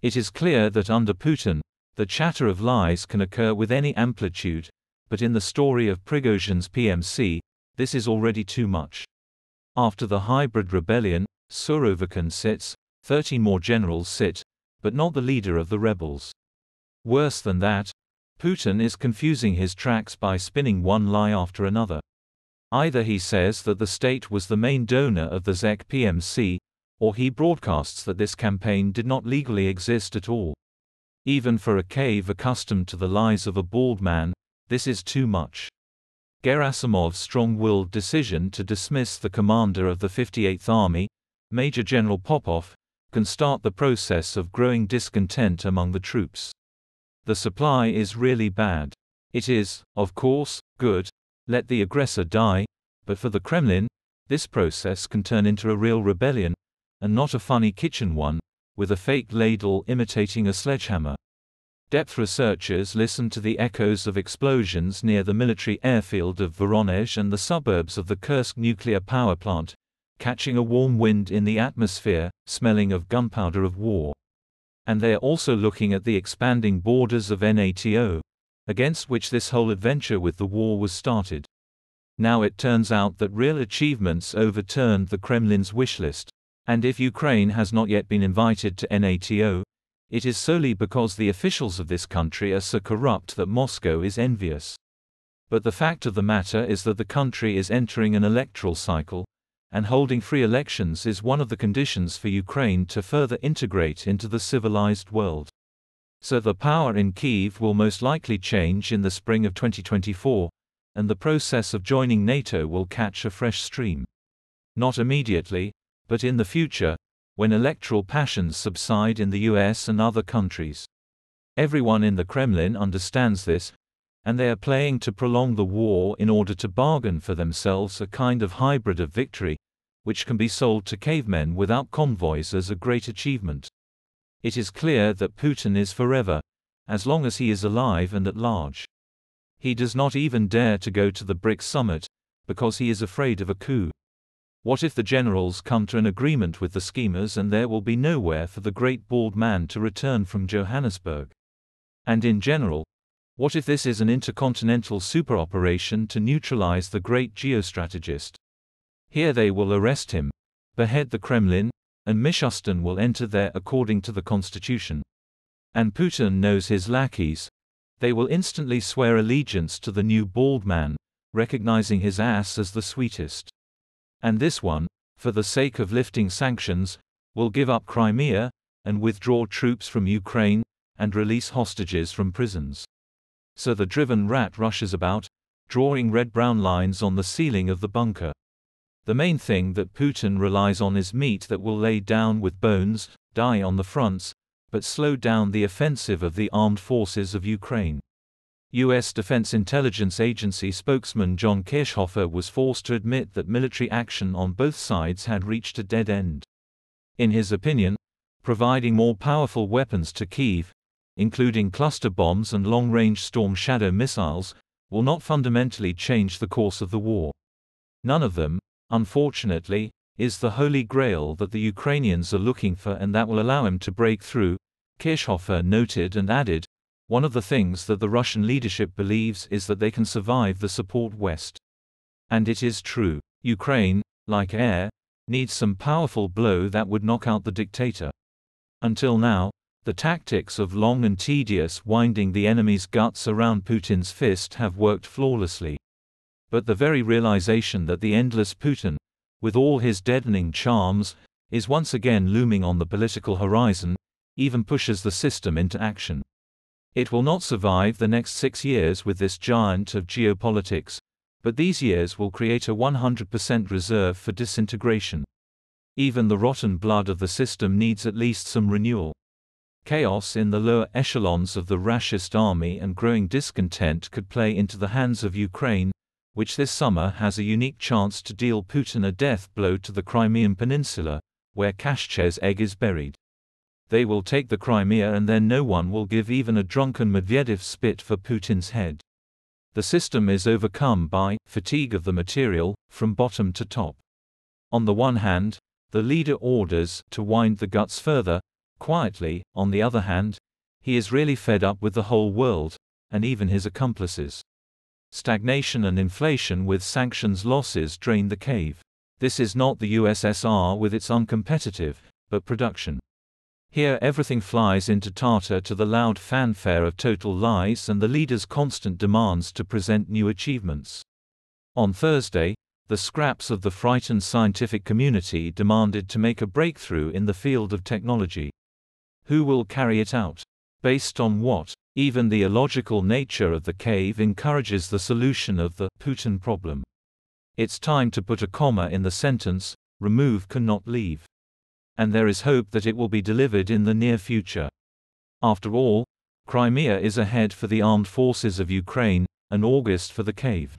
It is clear that under Putin, the chatter of lies can occur with any amplitude, but in the story of Prigozhin's PMC, this is already too much. After the hybrid rebellion, Surovikin sits, 13 more generals sit, but not the leader of the rebels. Worse than that, Putin is confusing his tracks by spinning one lie after another. Either he says that the state was the main donor of the ZEK PMC, or he broadcasts that this campaign did not legally exist at all. Even for a cave accustomed to the lies of a bald man, this is too much. Gerasimov's strong-willed decision to dismiss the commander of the 58th Army, Major General Popov, can start the process of growing discontent among the troops. The supply is really bad. It is, of course, good, let the aggressor die, but for the Kremlin, this process can turn into a real rebellion, and not a funny kitchen one, with a fake ladle imitating a sledgehammer. Depth researchers listen to the echoes of explosions near the military airfield of Voronezh and the suburbs of the Kursk nuclear power plant, catching a warm wind in the atmosphere, smelling of gunpowder of war. And they are also looking at the expanding borders of NATO, against which this whole adventure with the war was started. Now it turns out that real achievements overturned the Kremlin's wish list, and if Ukraine has not yet been invited to NATO, it is solely because the officials of this country are so corrupt that Moscow is envious. But the fact of the matter is that the country is entering an electoral cycle, and holding free elections is one of the conditions for Ukraine to further integrate into the civilized world. So the power in Kyiv will most likely change in the spring of 2024, and the process of joining NATO will catch a fresh stream. Not immediately, but in the future, when electoral passions subside in the US and other countries. Everyone in the Kremlin understands this, and they are playing to prolong the war in order to bargain for themselves a kind of hybrid of victory, which can be sold to cavemen without convoys as a great achievement. It is clear that Putin is forever, as long as he is alive and at large. He does not even dare to go to the BRICS summit, because he is afraid of a coup. What if the generals come to an agreement with the schemers and there will be nowhere for the great bald man to return from Johannesburg? And in general, what if this is an intercontinental super-operation to neutralize the great geostrategist? Here they will arrest him, behead the Kremlin, and Mishustin will enter there according to the constitution. And Putin knows his lackeys. They will instantly swear allegiance to the new bald man, recognizing his ass as the sweetest. And this one, for the sake of lifting sanctions, will give up Crimea, and withdraw troops from Ukraine, and release hostages from prisons. So the driven rat rushes about, drawing red-brown lines on the ceiling of the bunker. The main thing that Putin relies on is meat that will lay down with bones, die on the fronts, but slow down the offensive of the armed forces of Ukraine. U.S. Defense Intelligence Agency spokesman John Kirchhofer was forced to admit that military action on both sides had reached a dead end. In his opinion, providing more powerful weapons to Kyiv, including cluster bombs and long-range Storm Shadow missiles, will not fundamentally change the course of the war. None of them, unfortunately, is the holy grail that the Ukrainians are looking for and that will allow him to break through, Kirchhofer noted and added. One of the things that the Russian leadership believes is that they can survive the support West. And it is true. Ukraine, like air, needs some powerful blow that would knock out the dictator. Until now, the tactics of long and tedious winding the enemy's guts around Putin's fist have worked flawlessly. But the very realization that the endless Putin, with all his deadening charms, is once again looming on the political horizon, even pushes the system into action. It will not survive the next 6 years with this giant of geopolitics, but these years will create a 100% reserve for disintegration. Even the rotten blood of the system needs at least some renewal. Chaos in the lower echelons of the rashist army and growing discontent could play into the hands of Ukraine, which this summer has a unique chance to deal Putin a death blow to the Crimean Peninsula, where Khashchev's egg is buried. They will take the Crimea and then no one will give even a drunken Medvedev spit for Putin's head. The system is overcome by fatigue of the material, from bottom to top. On the one hand, the leader orders to wind the guts further, Quietly, on the other hand, he is really fed up with the whole world, and even his accomplices. Stagnation and inflation with sanctions losses drain the cave. This is not the USSR with its uncompetitive, but production. Here everything flies into tartar to the loud fanfare of total lies and the leader's constant demands to present new achievements. On Thursday, the scraps of the frightened scientific community demanded to make a breakthrough in the field of technology. Who will carry it out? Based on what? Even the illogical nature of the cave encourages the solution of the Putin problem. It's time to put a comma in the sentence, remove cannot leave. And there is hope that it will be delivered in the near future. After all, Crimea is ahead for the armed forces of Ukraine, and August for the cave.